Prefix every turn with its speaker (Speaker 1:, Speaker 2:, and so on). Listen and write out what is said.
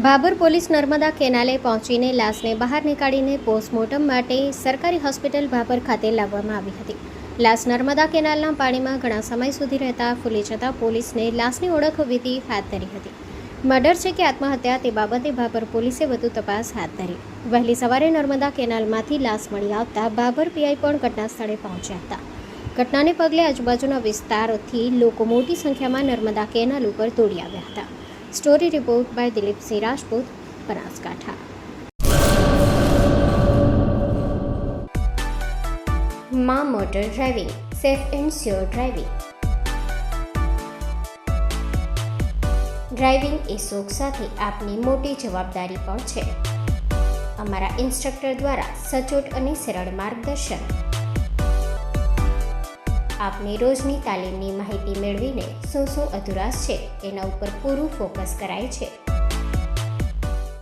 Speaker 1: Bhabhar police Narmada કેનાલે પહોંચીને લાશને બહાર નીકાળીને postmortem માટે સરકારી હોસ્પિટલ ભાભર ખાતે લાવવામાં આવી હતી. લાશ નર્મદા કેનાલના પાણીમાં ઘણા સમય સુધી રહેતા ફૂલી જતા પોલીસને લાશની ઓળખ વિધિ હાથ ધરી હતી. મર્ડર છે કે આત્મહત્યા તે બાબતે ભાભર પોલીસે વધુ તપાસ હાથ ધરી. વહેલી સવારે નર્મદા કેનાલમાંથી લાશ મળી આવતા ભાભર પીઆઈ પણ ઘટના સ્થળે પહોંચ્યા હતા. ઘટનાને પગલે આજુબાજુના વિસ્તારોથી લોકો મોટી સંખ્યામાં નર્મદા કેનાલ ઉપર દોડી આવ્યા હતા. Story report by Dilipsinh Rajput, Banaskantha. માં motor driving, safe and sure driving. Driving એ શોખ સાથે આપની મોટી જવાબદારી પણ છે. અમારા ઇન્સ્ટ્રક્ટર દ્વારા સચોટ અને સરળ માર્ગદર્શન. આપની રોજની તાલીમની માહિતી મેળવીને શું અધુરાશ છે એના ઉપર પૂરું ફોકસ કરાય છે.